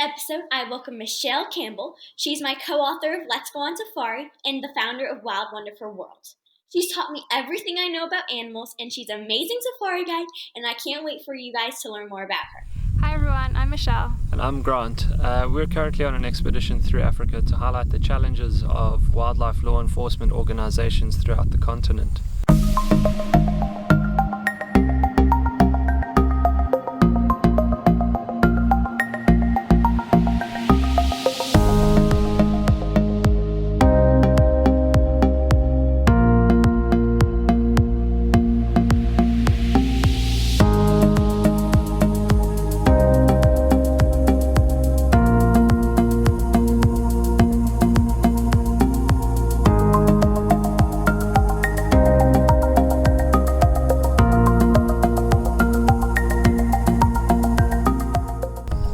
episode, I welcome Michelle Campbell. She's my co-author of Let's Go on Safari and the founder of Wild Wonderful World. She's taught me everything I know about animals, and she's an amazing safari guide, and I can't wait for you guys to learn more about her. Hi everyone, I'm Michelle. And I'm Grant. We're currently on an expedition through Africa to highlight the challenges of wildlife law enforcement organizations throughout the continent.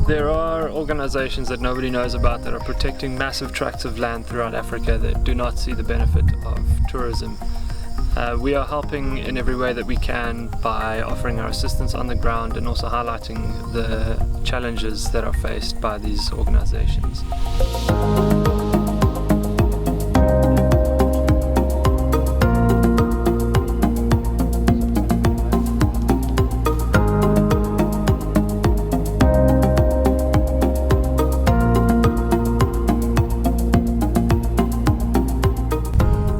There are organizations that nobody knows about that are protecting massive tracts of land throughout Africa that do not see the benefit of tourism. We are helping in every way that we can by offering our assistance on the ground and also highlighting the challenges that are faced by these organizations.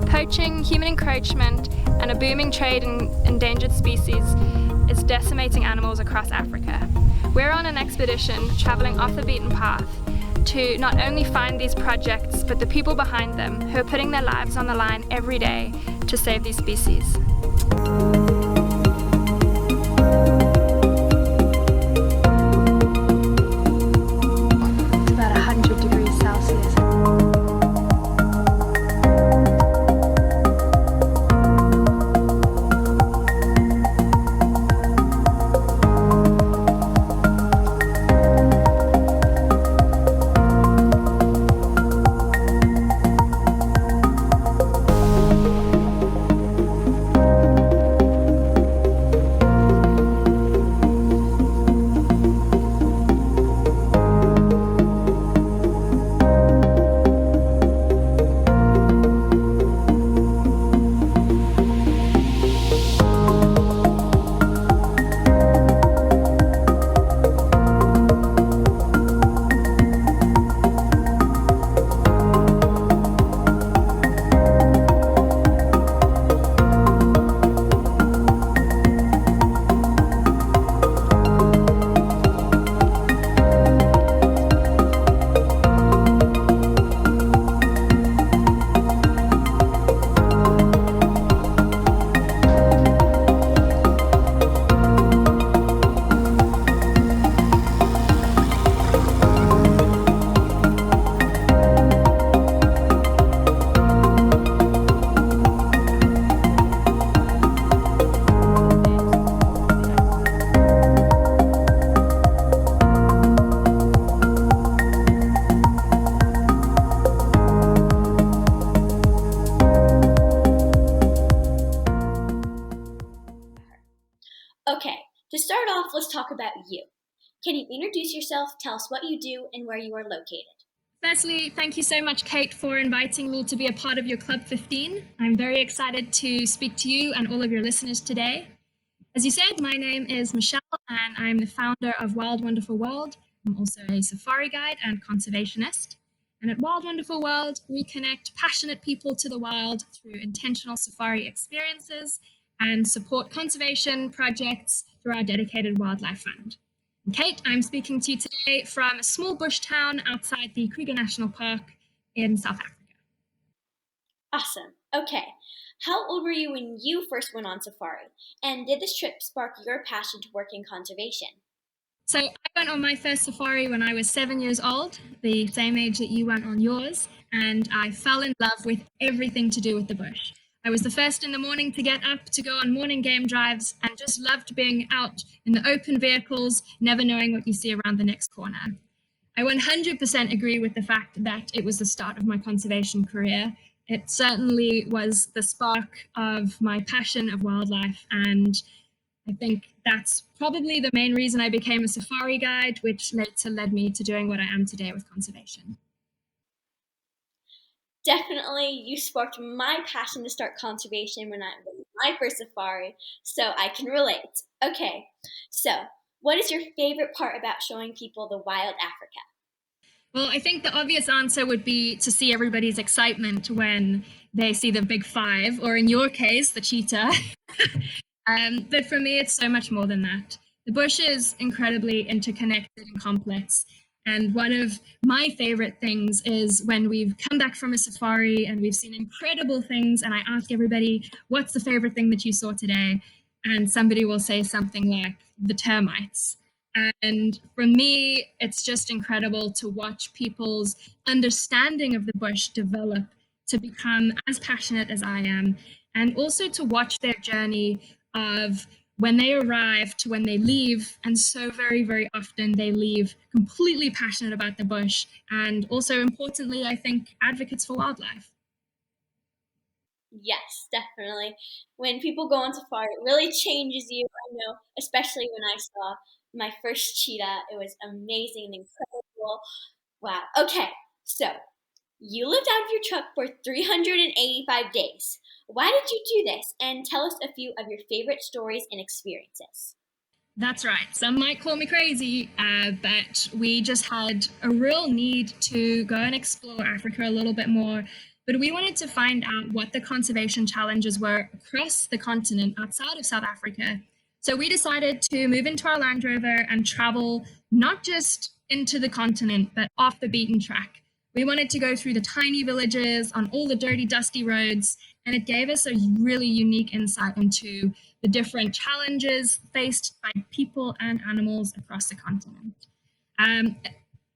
Poaching, human encroachment, and a booming trade in endangered species is decimating animals across Africa. We're on an expedition travelling off the beaten path to not only find these projects, but the people behind them who are putting their lives on the line every day to save these species. It's about 100 degrees Celsius. Okay, to start off, let's talk about you. Can you introduce yourself, tell us what you do, and where you are located? Firstly, thank you so much, Kate, for inviting me to be a part of your Club 15. I'm very excited to speak to you and all of your listeners today. As you said, my name is Michelle, and I'm the founder of Wild Wonderful World. I'm also a safari guide and conservationist. And at Wild Wonderful World, we connect passionate people to the wild through intentional safari experiences and support conservation projects through our dedicated wildlife fund. And Kate, I'm speaking to you today from a small bush town outside the Kruger National Park in South Africa. Awesome. Okay, how old were you when you first went on safari? And did this trip spark your passion to work in conservation? So I went on my first safari when I was 7 years old, the same age that you went on yours, and I fell in love with everything to do with the bush. I was the first in the morning to get up to go on morning game drives and just loved being out in the open vehicles, never knowing what you see around the next corner. I 100% agree with the fact that it was the start of my conservation career. It certainly was the spark of my passion of wildlife, and I think that's probably the main reason I became a safari guide, which later led me to doing what I am today with conservation. Definitely, you sparked my passion to start conservation when I was my first safari, so I can relate. Okay, so what is your favorite part about showing people the wild Africa? Well, I think the obvious answer would be to see everybody's excitement when they see the big five, or in your case, the cheetah. But for me, it's so much more than that. The bush is incredibly interconnected and complex. And one of my favorite things is when we've come back from a safari and we've seen incredible things, and I ask everybody, what's the favorite thing that you saw today? And somebody will say something like the termites. And for me, it's just incredible to watch people's understanding of the bush develop to become as passionate as I am, and also to watch their journey of when they arrive to when they leave. And so, very, very often, they leave completely passionate about the bush. And also, importantly, I think advocates for wildlife. Yes, definitely. When people go on safari, it really changes you. I know, especially when I saw my first cheetah, it was amazing and incredible. Wow. Okay, so you lived out of your truck for 385 days. Why did you do this? And tell us a few of your favorite stories and experiences. That's right. Some might call me crazy, but we just had a real need to go and explore Africa a little bit more. But we wanted to find out what the conservation challenges were across the continent outside of South Africa. So we decided to move into our Land Rover and travel not just into the continent, but off the beaten track. We wanted to go through the tiny villages on all the dirty, dusty roads, and it gave us a really unique insight into the different challenges faced by people and animals across the continent. Um,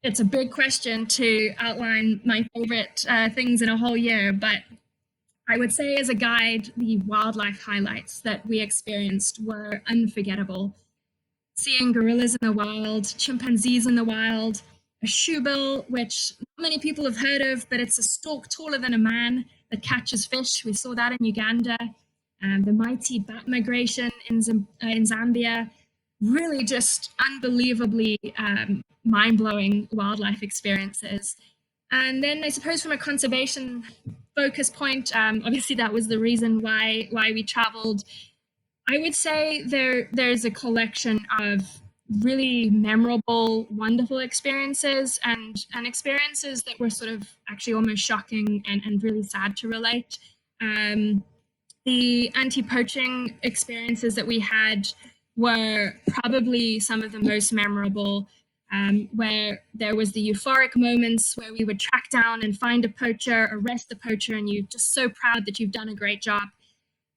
it's a big question to outline my favorite things in a whole year, but I would say as a guide, the wildlife highlights that we experienced were unforgettable. Seeing gorillas in the wild, chimpanzees in the wild, a shoebill, which not many people have heard of, but it's a stork taller than a man that catches fish. We saw that in Uganda. The mighty bat migration in Zambia, really just unbelievably mind-blowing wildlife experiences. And then I suppose from a conservation focus point, obviously that was the reason why we traveled. I would say there's a collection of really memorable, wonderful experiences and experiences that were sort of actually almost shocking and really sad to relate. The anti-poaching experiences that we had were probably some of the most memorable, where there was the euphoric moments where we would track down and find a poacher, arrest the poacher, and you're just so proud that you've done a great job.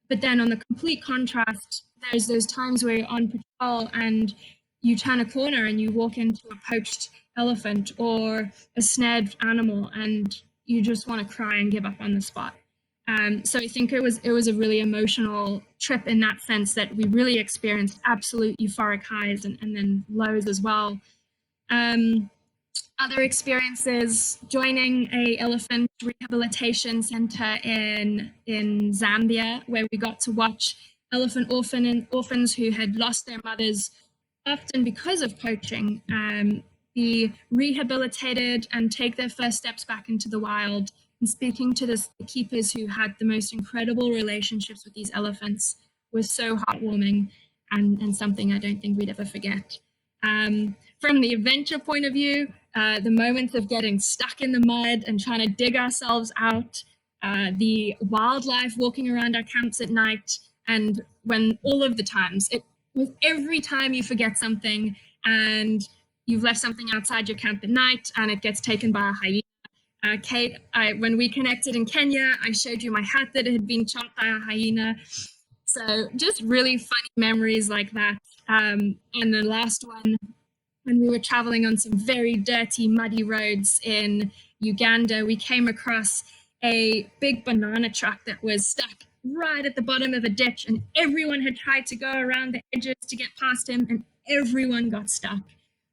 But then on the complete contrast, there's those times where you're on patrol and you turn a corner and you walk into a poached elephant or a snared animal and you just want to cry and give up on the spot. So I think it was a really emotional trip in that sense, that we really experienced absolute euphoric highs and then lows as well. Other experiences, joining a elephant rehabilitation center in Zambia, where we got to watch elephant orphans who had lost their mothers, often because of poaching, be rehabilitated and take their first steps back into the wild. And speaking to the keepers who had the most incredible relationships with these elephants was so heartwarming and something I don't think we'd ever forget. From the adventure point of view, the moments of getting stuck in the mud and trying to dig ourselves out, the wildlife walking around our camps at night, and when all of the times, with every time you forget something and you've left something outside your camp at night and it gets taken by a hyena. Kate, when we connected in Kenya, I showed you my hat that had been chomped by a hyena. So just really funny memories like that. And the last one, when we were traveling on some very dirty, muddy roads in Uganda, we came across a big banana truck that was stuck right at the bottom of a ditch, and everyone had tried to go around the edges to get past him, and everyone got stuck.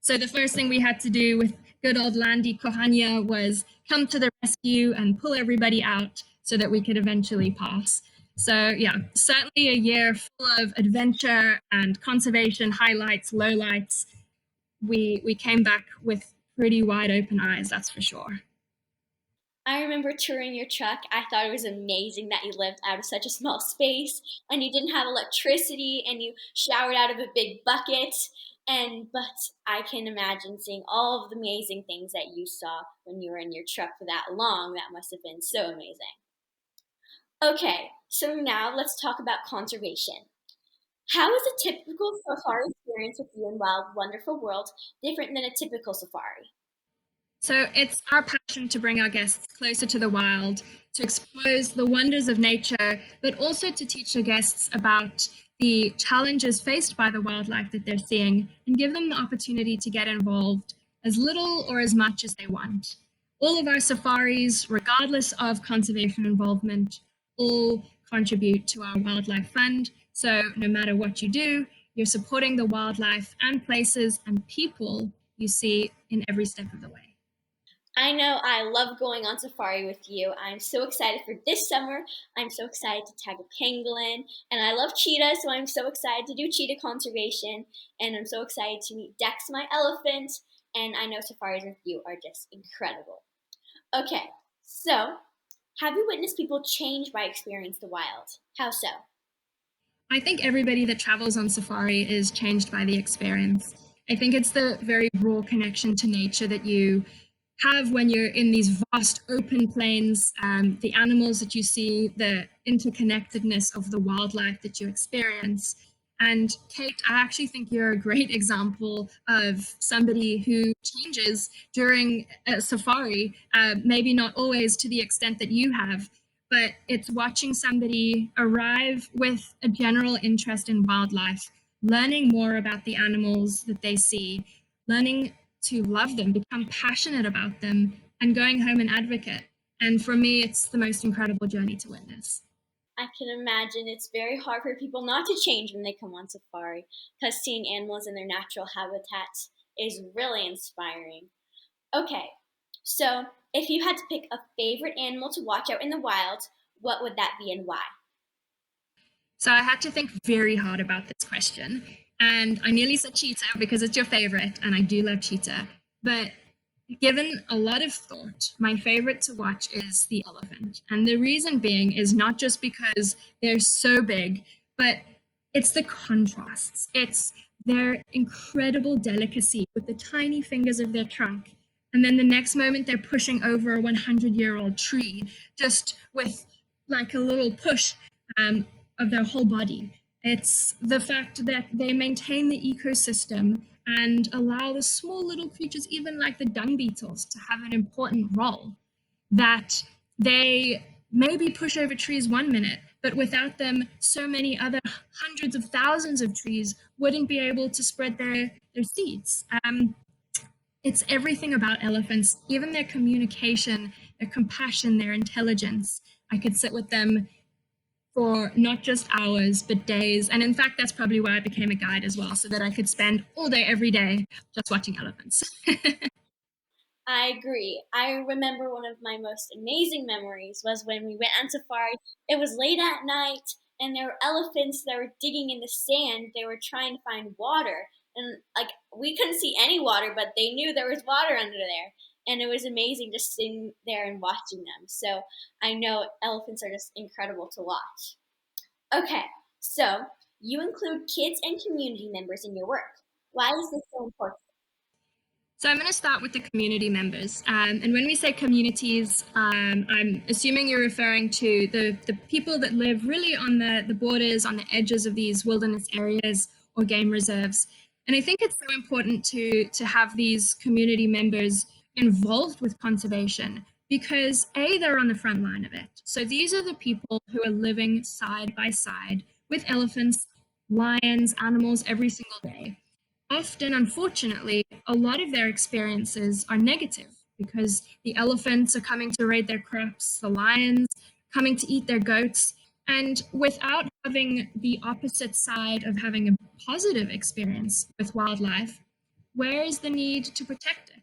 So the first thing we had to do with good old Landy Kohania was come to the rescue and pull everybody out so that we could eventually pass. So yeah, certainly a year full of adventure and conservation highlights, lowlights. We came back with pretty wide open eyes, that's for sure. I remember touring your truck. I thought it was amazing that you lived out of such a small space and you didn't have electricity and you showered out of a big bucket. And but I can imagine seeing all of the amazing things that you saw when you were in your truck for that long. That must have been so amazing. Okay, so now let's talk about conservation. How is a typical safari experience with you in Wild Wonderful World different than a typical safari? So it's our passion to bring our guests closer to the wild, to expose the wonders of nature, but also to teach our guests about the challenges faced by the wildlife that they're seeing and give them the opportunity to get involved as little or as much as they want. All of our safaris, regardless of conservation involvement, all contribute to our wildlife fund. So no matter what you do, you're supporting the wildlife and places and people you see in every step of the way. I know I love going on safari with you. I'm so excited for this summer. I'm so excited to tag a pangolin. And I love cheetahs, so I'm so excited to do cheetah conservation. And I'm so excited to meet Dex, my elephant. And I know safaris with you are just incredible. Okay, so have you witnessed people change by experience the wild? How so? I think everybody that travels on safari is changed by the experience. I think it's the very raw connection to nature that you have when you're in these vast open plains, the animals that you see, the interconnectedness of the wildlife that you experience. And Kate, I actually think you're a great example of somebody who changes during a safari, maybe not always to the extent that you have, but it's watching somebody arrive with a general interest in wildlife, learning more about the animals that they see, learning to love them, become passionate about them, and going home an advocate. And for me, it's the most incredible journey to witness. I can imagine it's very hard for people not to change when they come on safari because seeing animals in their natural habitats is really inspiring. Okay, so if you had to pick a favorite animal to watch out in the wild, what would that be and why? So I had to think very hard about this question. And I nearly said cheetah because it's your favorite, and I do love cheetah. But given a lot of thought, my favorite to watch is the elephant. And the reason being is not just because they're so big, but it's the contrasts. It's their incredible delicacy with the tiny fingers of their trunk. And then the next moment, they're pushing over a 100-year-old tree just with like a little push of their whole body. It's the fact that they maintain the ecosystem and allow the small little creatures, even like the dung beetles, to have an important role. That they maybe push over trees 1 minute, but without them, so many other hundreds of thousands of trees wouldn't be able to spread their seeds. It's everything about elephants, even their communication, their compassion, their intelligence. I could sit with them for not just hours, but days. And in fact, that's probably why I became a guide as well, so that I could spend all day, every day just watching elephants. I agree. I remember one of my most amazing memories was when we went on safari. It was late at night, and there were elephants that were digging in the sand. They were trying to find water, and like we couldn't see any water, but they knew there was water under there. And it was amazing just sitting there and watching them. So I know elephants are just incredible to watch. Okay, so you include kids and community members in your work. Why is this so important? So I'm going to start with the community members. And when we say communities, I'm assuming you're referring to the people that live really on the borders, on the edges of these wilderness areas or game reserves. And I think it's so important to have these community members involved with conservation because A, they're on the front line of it. So these are the people who are living side by side with elephants, lions, animals every single day. Often, unfortunately, a lot of their experiences are negative because the elephants are coming to raid their crops, the lions coming to eat their goats. And without having the opposite side of having a positive experience with wildlife, where is the need to protect it?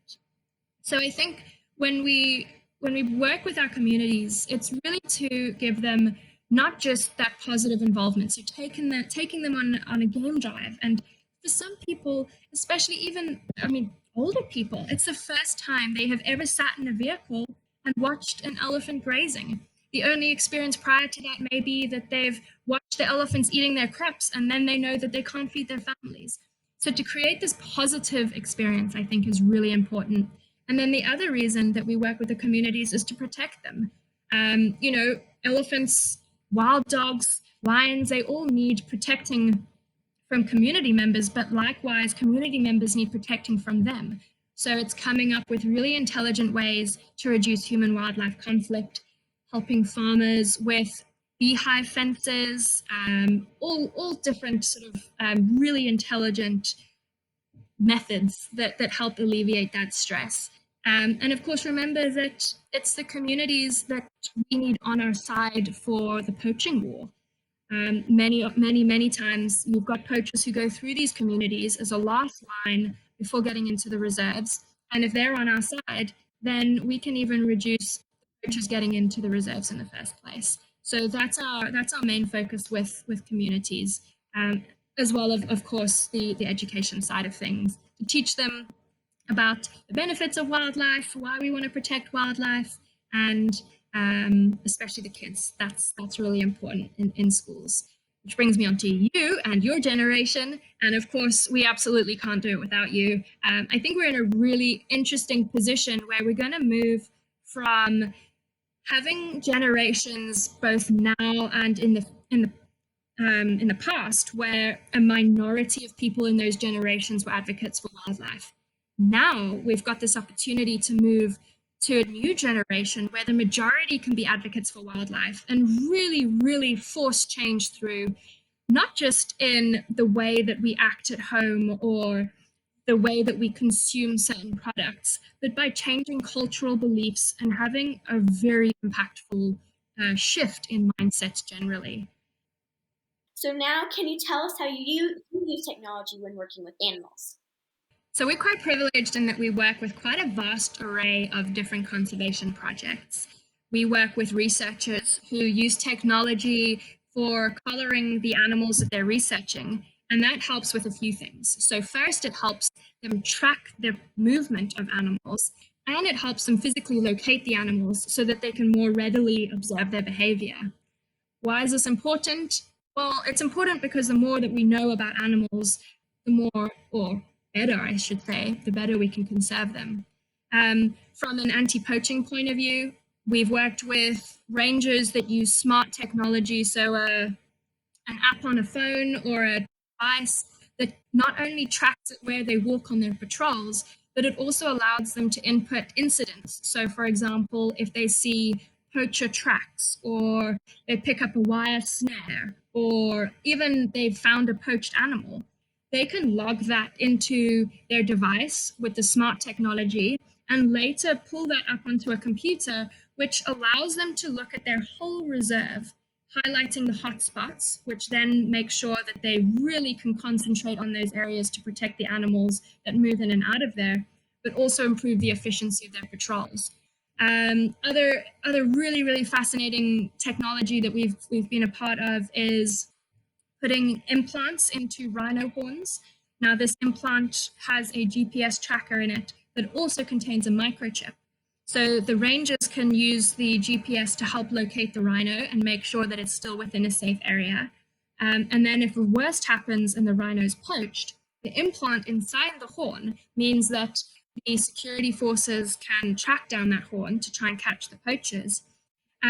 So I think when we work with our communities, it's really to give them not just that positive involvement. So taking them on a game drive. And for some people, especially even, I mean, older people, it's the first time they have ever sat in a vehicle and watched an elephant grazing. The only experience prior to that may be that they've watched the elephants eating their crops, and then they know that they can't feed their families. So to create this positive experience, I think, is really important. And then the other reason that we work with the communities is to protect them. Elephants, wild dogs, lions, they all need protecting from community members, but likewise, community members need protecting from them. So it's coming up with really intelligent ways to reduce human-wildlife conflict, helping farmers with beehive fences, all different sort of really intelligent methods that help alleviate that stress. And of course, remember that it's the communities that we need on our side for the poaching war. Many times you've got poachers who go through these communities as a last line before getting into the reserves. And if they're on our side, then we can even reduce poachers getting into the reserves in the first place. So that's our main focus with communities, as well as, of course, the education side of things, to teach them about the benefits of wildlife, why we want to protect wildlife, and especially the kids. That's really important in schools. Which brings me on to you and your generation. And of course, we absolutely can't do it without you. I think we're in a really interesting position where we're going to move from having generations both now and in the past, where a minority of people in those generations were advocates for wildlife. Now we've got this opportunity to move to a new generation where the majority can be advocates for wildlife and really, really force change through, not just in the way that we act at home or the way that we consume certain products, but by changing cultural beliefs and having a very impactful shift in mindsets generally. So now, can you tell us how you use technology when working with animals? So we're quite privileged in that we work with quite a vast array of different conservation projects. We work with researchers who use technology for coloring the animals that they're researching, and that helps with a few things. So first, it helps them track the movement of animals, and it helps them physically locate the animals so that they can more readily observe their behavior. Why is this important? Well, it's important because the more that we know about animals, the more, or better, I should say, the better we can conserve them. From an anti-poaching point of view, we've worked with rangers that use smart technology, so an app on a phone or a device that not only tracks it where they walk on their patrols, but it also allows them to input incidents. So, for example, if they see poacher tracks, or they pick up a wire snare, or even they've found a poached animal, they can log that into their device with the smart technology and later pull that up onto a computer, which allows them to look at their whole reserve, highlighting the hotspots, which then make sure that they really can concentrate on those areas to protect the animals that move in and out of there, but also improve the efficiency of their patrols. Other really, really fascinating technology that we've been a part of is putting implants into rhino horns. Now, this implant has a GPS tracker in it that also contains a microchip. So the rangers can use the GPS to help locate the rhino and make sure that it's still within a safe area. And then if the worst happens and the rhino is poached, the implant inside the horn means that the security forces can track down that horn to try and catch the poachers.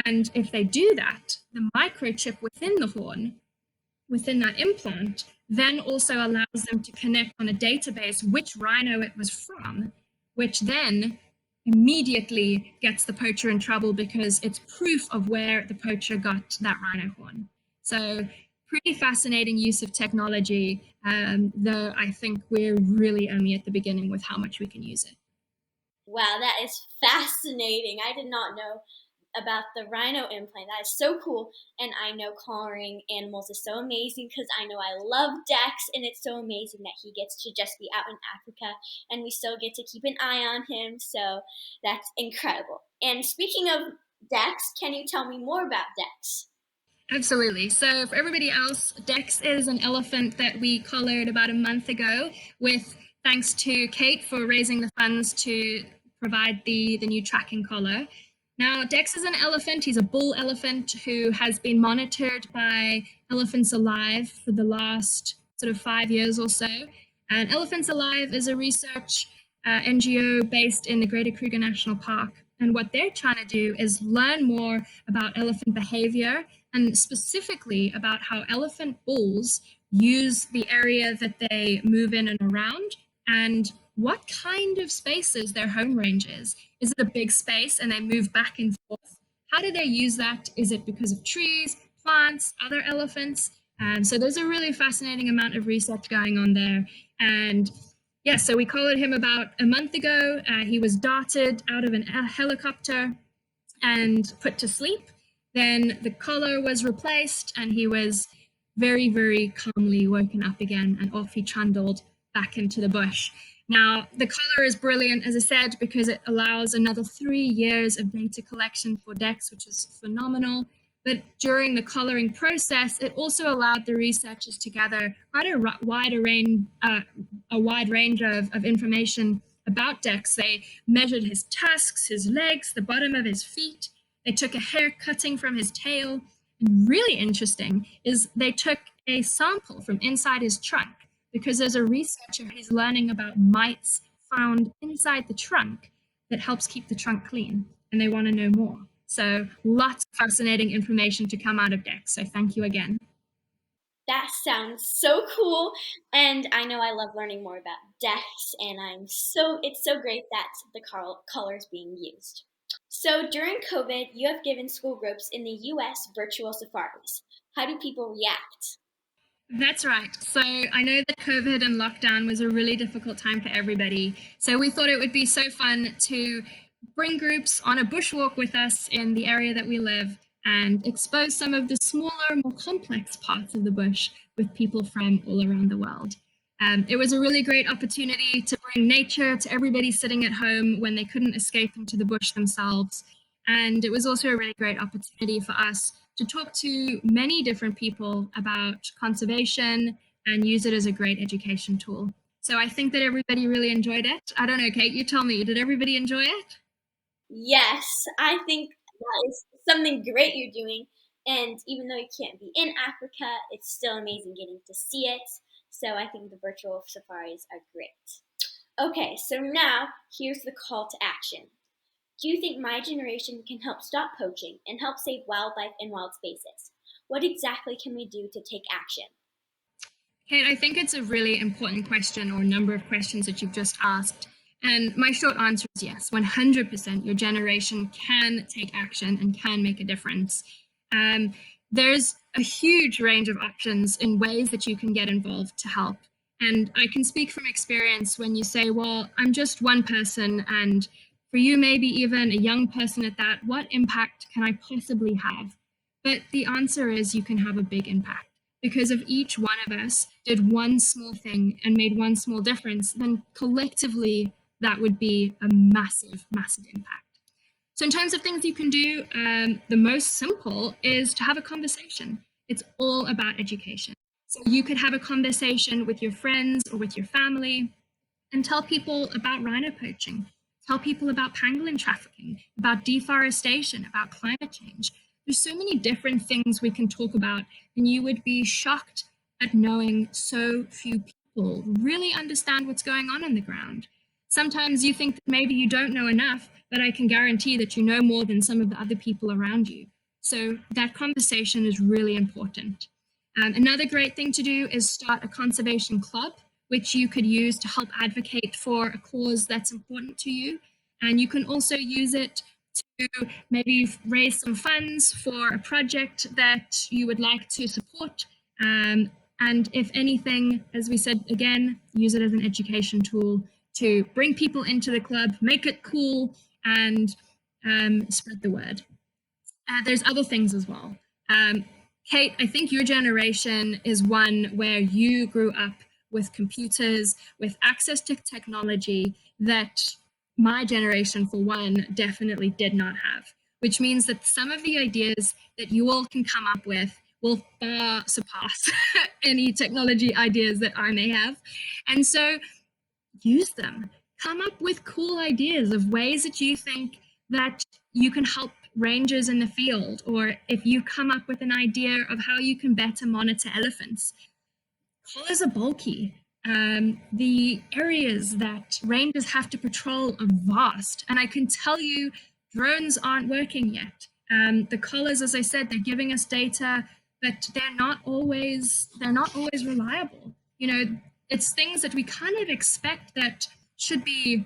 And if they do that, the microchip within the horn, within that implant, then also allows them to connect on a database which rhino it was from, which then immediately gets the poacher in trouble because it's proof of where the poacher got that rhino horn. So pretty fascinating use of technology, though I think we're really only at the beginning with how much we can use it. Wow, that is fascinating. I did not know about the rhino implant. That is so cool. And I know coloring animals is so amazing because I know I love Dex, and it's so amazing that he gets to just be out in Africa and we still get to keep an eye on him. So that's incredible. And speaking of Dex, can you tell me more about Dex? Absolutely. So for everybody else, Dex is an elephant that we collared about a month ago with thanks to Kate for raising the funds to provide the new tracking collar. Now, Dex is an elephant. He's a bull elephant who has been monitored by Elephants Alive for the last sort of 5 years or so. And Elephants Alive is a research NGO based in the Greater Kruger National Park. And what they're trying to do is learn more about elephant behavior and specifically about how elephant bulls use the area that they move in and around and what kind of spaces their home range is. Is it a big space and they move back and forth? How do they use that? Is it because of trees, plants, other elephants? And so there's a really fascinating amount of research going on there. And yeah, so we collared him about a month ago. He was darted out of a helicopter and put to sleep. Then the collar was replaced and he was very, very calmly woken up again and off he trundled back into the bush. Now, the collar is brilliant, as I said, because it allows another 3 years of data collection for Dex, which is phenomenal. But during the collaring process, it also allowed the researchers to gather quite a wide range of information about Dex. They measured his tusks, his legs, the bottom of his feet. They took a hair cutting from his tail. And really interesting is they took a sample from inside his trunk because as a researcher, he's learning about mites found inside the trunk that helps keep the trunk clean, and they want to know more. So lots of fascinating information to come out of Dex. So thank you again. That sounds so cool, and I know I love learning more about Dex, and it's so great that the color is being used. So during COVID, you have given school groups in the US virtual safaris. How do people react? That's right. So I know that COVID and lockdown was a really difficult time for everybody. So we thought it would be so fun to bring groups on a bushwalk with us in the area that we live and expose some of the smaller, more complex parts of the bush with people from all around the world. It was a really great opportunity to bring nature to everybody sitting at home when they couldn't escape into the bush themselves. And it was also a really great opportunity for us to talk to many different people about conservation and use it as a great education tool. So I think that everybody really enjoyed it. I don't know, Kate, you tell me, did everybody enjoy it? Yes, I think that is something great you're doing. And even though you can't be in Africa, it's still amazing getting to see it. So I think the virtual safaris are great. Okay, so now here's the call to action. Do you think my generation can help stop poaching and help save wildlife and wild spaces? What exactly can we do to take action? Kate, I think it's a really important question or a number of questions that you've just asked. And my short answer is yes, 100% your generation can take action and can make a difference. There's a huge range of options in ways that you can get involved to help. And I can speak from experience when you say, well, I'm just one person, and for you, maybe even a young person at that, what impact can I possibly have? But the answer is you can have a big impact. Because if each one of us did one small thing and made one small difference, then collectively that would be a massive, massive impact. So in terms of things you can do, the most simple is to have a conversation. It's all about education. So you could have a conversation with your friends or with your family and tell people about rhino poaching, tell people about pangolin trafficking, about deforestation, about climate change. There's so many different things we can talk about, and you would be shocked at knowing so few people really understand what's going on the ground. Sometimes you think that maybe you don't know enough, but I can guarantee that you know more than some of the other people around you. So that conversation is really important. Another great thing to do is start a conservation club, which you could use to help advocate for a cause that's important to you. And you can also use it to maybe raise some funds for a project that you would like to support. And if anything, as we said again, use it as an education tool to bring people into the club, make it cool, and spread the word. There's other things as well. Kate, I think your generation is one where you grew up with computers, with access to technology that my generation, for one, definitely did not have. which means that some of the ideas that you all can come up with will far surpass any technology ideas that I may have. And so use them. Come up with cool ideas of ways that you think that you can help rangers in the field, or if you come up with an idea of how you can better monitor elephants. Collars are bulky. The areas that rangers have to patrol are vast, and I can tell you drones aren't working yet. The collars, as I said, they're giving us data, but they're not always reliable. You know, it's things that we kind of expect that should be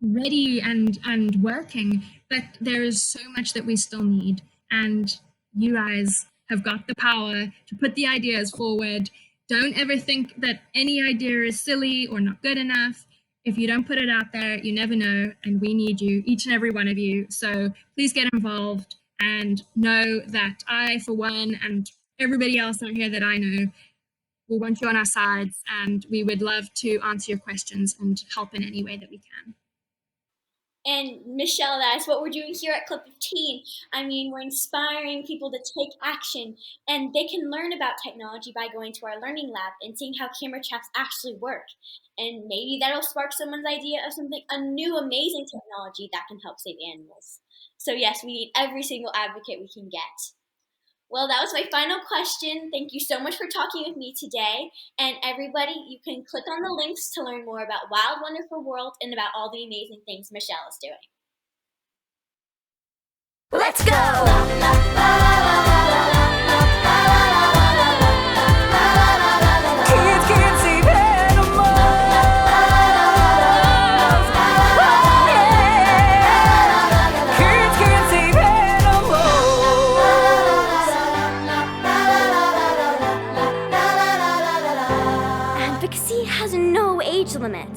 ready and working, but there is so much that we still need, and you guys have got the power to put the ideas forward. Don't ever think that any idea is silly or not good enough. If you don't put it out there, you never know, and we need you, each and every one of you. So please get involved and know that I, for one, and everybody else out here that I know, we want you on our sides, and we would love to answer your questions and help in any way that we can. And Michelle, that's what we're doing here at Club 15. I mean, we're inspiring people to take action, and they can learn about technology by going to our learning lab and seeing how camera traps actually work. And maybe that'll spark someone's idea of a new amazing technology that can help save animals. So yes, we need every single advocate we can get. Well, that was my final question. Thank you so much for talking with me today. And everybody, you can click on the links to learn more about Wild Wonderful World and about all the amazing things Michelle is doing. Let's go! Kids can save animals. Yeah. Kids can save animals. Advocacy has no age limit.